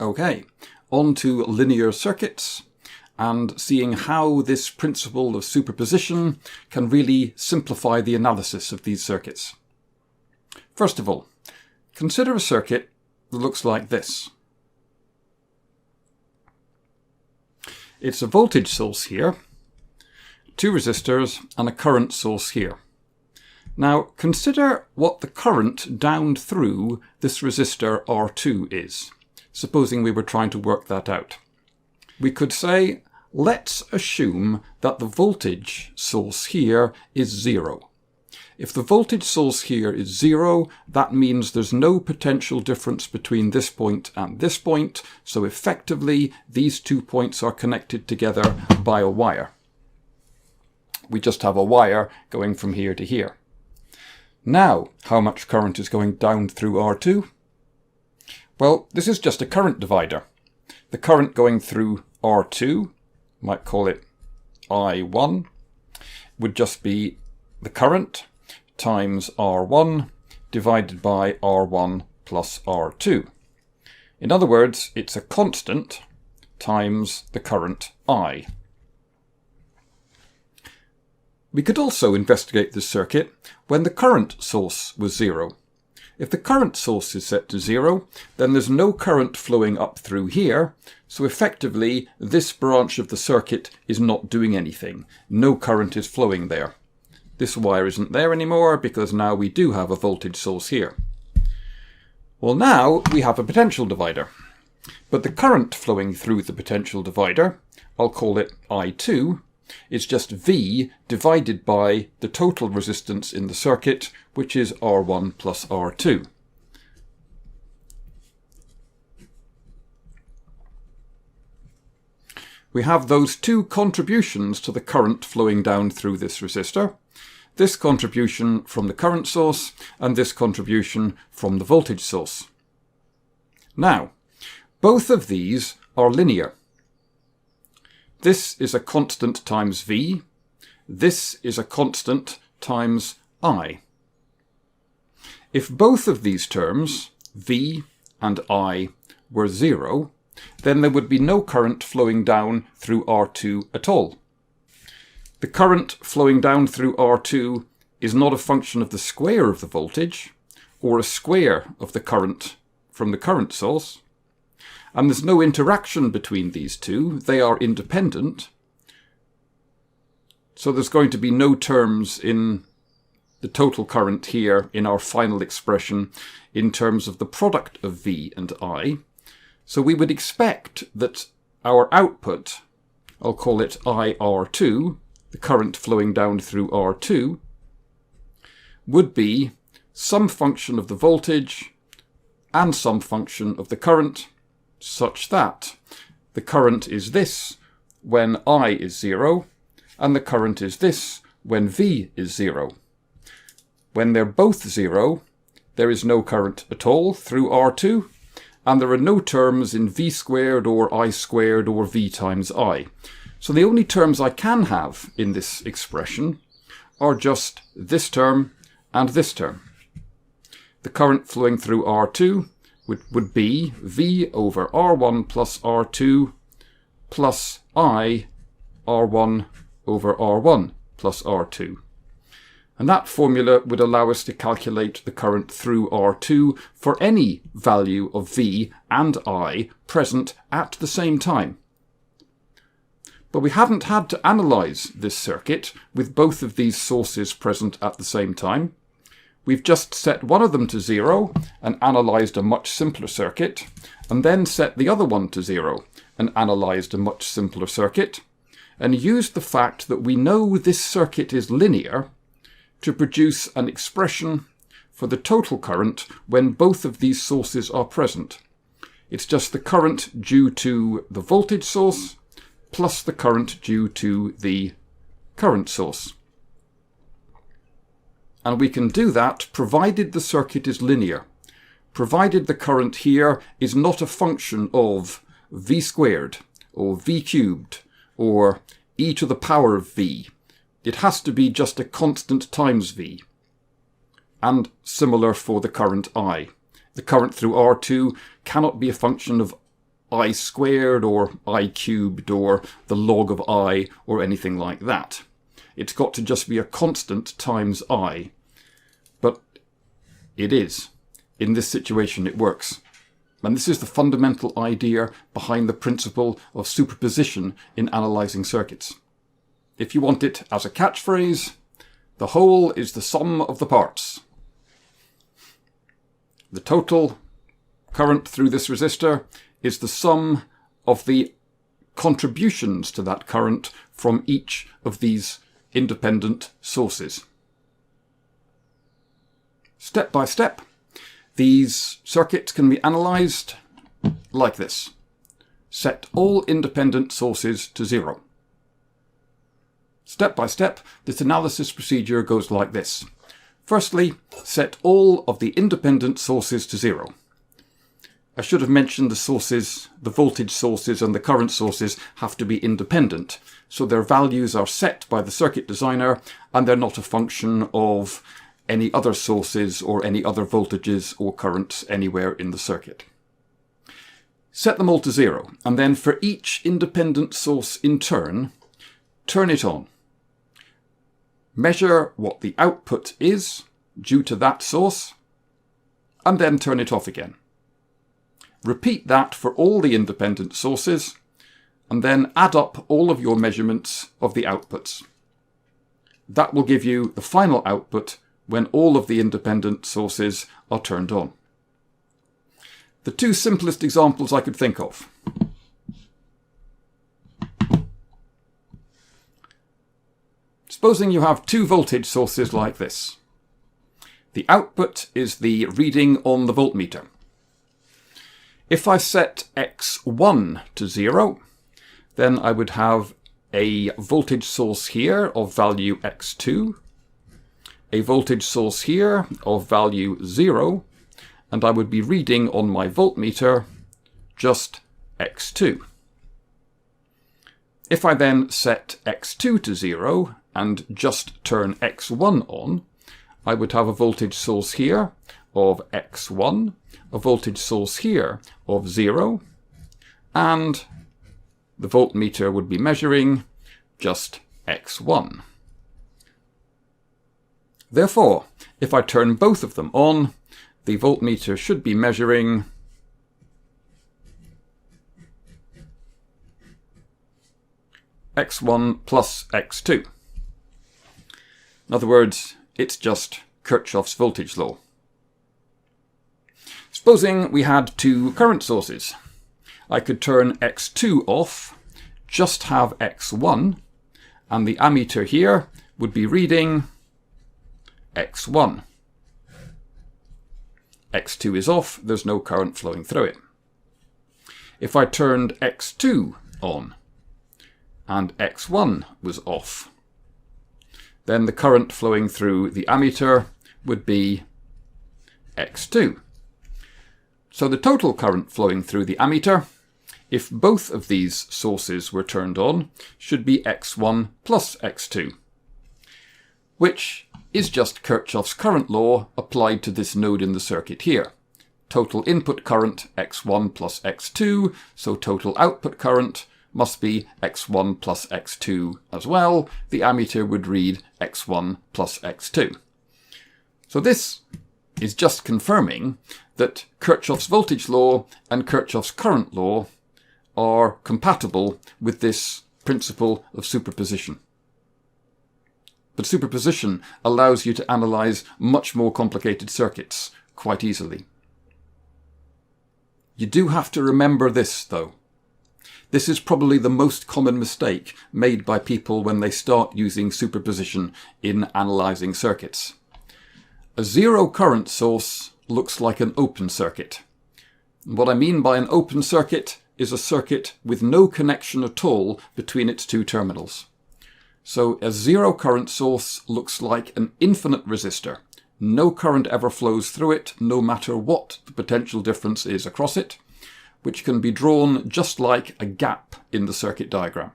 Okay, on to linear circuits and seeing how this principle of superposition can really simplify the analysis of these circuits. First of all, consider a circuit that looks like this. It's a voltage source here, two resistors, and a current source here. Now consider what the current down through this resistor R2 is, supposing we were trying to work that out. We could say, let's assume that the voltage source here is 0. If the voltage source here is 0, that means there's no potential difference between this point and this point, so effectively these 2 points are connected together by a wire. We just have a wire going from here to here. Now, how much current is going down through R2? Well, this is just a current divider. The current going through R2, might call it I1, would just be the current times R1 divided by R1 plus R2. In other words, it's a constant times the current I. We could also investigate this circuit when the current source was 0. If the current source is set to 0, then there's no current flowing up through here, so effectively this branch of the circuit is not doing anything. No current is flowing there. This wire isn't there anymore because now we do have a voltage source here. Well, now we have a potential divider, but the current flowing through the potential divider, I'll call it I2, is just V divided by the total resistance in the circuit, which is R1 plus R2. We have those two contributions to the current flowing down through this resistor. This contribution from the current source and this contribution from the voltage source. Now, both of these are linear. This is a constant times V. This is a constant times I. If both of these terms, V and I, were 0, then there would be no current flowing down through R2 at all. The current flowing down through R2 is not a function of the square of the voltage, or a square of the current from the current source. And there's no interaction between these two. They are independent. So there's going to be no terms in the total current here in our final expression in terms of the product of V and I. So we would expect that our output, I'll call it IR2, the current flowing down through R2, would be some function of the voltage and some function of the current, such that the current is this when I is 0, and the current is this when V is 0. When they're both 0, there is no current at all through R2, and there are no terms in V squared or I squared or V times I. So the only terms I can have in this expression are just this term and this term. The current flowing through R2 would be V over R1 plus R2 plus I R1 over R1 plus R2. And that formula would allow us to calculate the current through R2 for any value of V and I present at the same time. But we haven't had to analyse this circuit with both of these sources present at the same time. We've just set one of them to 0 and analysed a much simpler circuit, and then set the other one to 0 and analysed a much simpler circuit, and used the fact that we know this circuit is linear to produce an expression for the total current when both of these sources are present. It's just the current due to the voltage source plus the current due to the current source. And we can do that provided the circuit is linear, provided the current here is not a function of V squared or V cubed or e to the power of V. It has to be just a constant times V. And similar for the current I. The current through R2 cannot be a function of I squared or I cubed or the log of I or anything like that. It's got to just be a constant times I. But it is. In this situation it works. And this is the fundamental idea behind the principle of superposition in analysing circuits. If you want it as a catchphrase, the whole is the sum of the parts. The total current through this resistor is the sum of the contributions to that current from each of these independent sources. Step by step, these circuits can be analysed like this. Set all independent sources to 0. Step by step, this analysis procedure goes like this. Firstly, set all of the independent sources to 0. I should have mentioned the sources, the voltage sources and the current sources have to be independent, so their values are set by the circuit designer and they're not a function of any other sources or any other voltages or currents anywhere in the circuit. Set them all to 0, and then for each independent source in turn, turn it on. Measure what the output is due to that source, and then turn it off again. Repeat that for all the independent sources, and then add up all of your measurements of the outputs. That will give you the final output when all of the independent sources are turned on. The two simplest examples I could think of. Supposing you have two voltage sources like this. The output is the reading on the voltmeter. If I set x1 to 0, then I would have a voltage source here of value x2, a voltage source here of value 0, and I would be reading on my voltmeter just x2. If I then set x2 to 0 and just turn x1 on, I would have a voltage source here of x1, a voltage source here of 0, and the voltmeter would be measuring just x1. Therefore, if I turn both of them on, the voltmeter should be measuring x1 plus x2. In other words, it's just Kirchhoff's voltage law. Supposing we had two current sources. I could turn x2 off, just have x1, and the ammeter here would be reading x1. x2 is off, there's no current flowing through it. If I turned x2 on and x1 was off, then the current flowing through the ammeter would be x2. So the total current flowing through the ammeter, if both of these sources were turned on, should be x1 plus x2, which is just Kirchhoff's current law applied to this node in the circuit here. Total input current x1 plus x2, so total output current must be x1 plus x2 as well. The ammeter would read x1 plus x2. So this is just confirming that Kirchhoff's voltage law and Kirchhoff's current law are compatible with this principle of superposition. But superposition allows you to analyse much more complicated circuits quite easily. You do have to remember this, though. This is probably the most common mistake made by people when they start using superposition in analysing circuits. A zero current source looks like an open circuit. What I mean by an open circuit is a circuit with no connection at all between its two terminals. So a zero current source looks like an infinite resistor. No current ever flows through it, no matter what the potential difference is across it, which can be drawn just like a gap in the circuit diagram.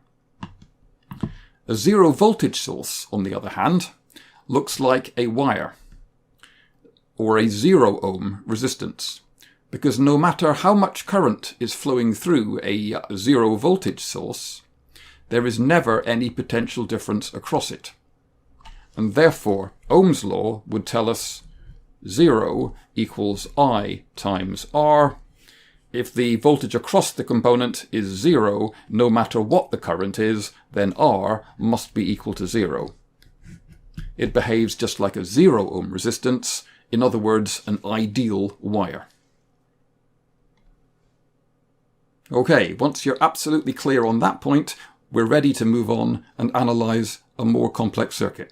A zero voltage source, on the other hand, looks like a wire, or a 0 ohm resistance, because no matter how much current is flowing through a 0 voltage source, there is never any potential difference across it. And therefore, Ohm's law would tell us 0 equals I times R. If the voltage across the component is 0, no matter what the current is, then R must be equal to 0. It behaves just like a 0 ohm resistance, in other words, an ideal wire. Okay, once you're absolutely clear on that point, we're ready to move on and analyze a more complex circuit.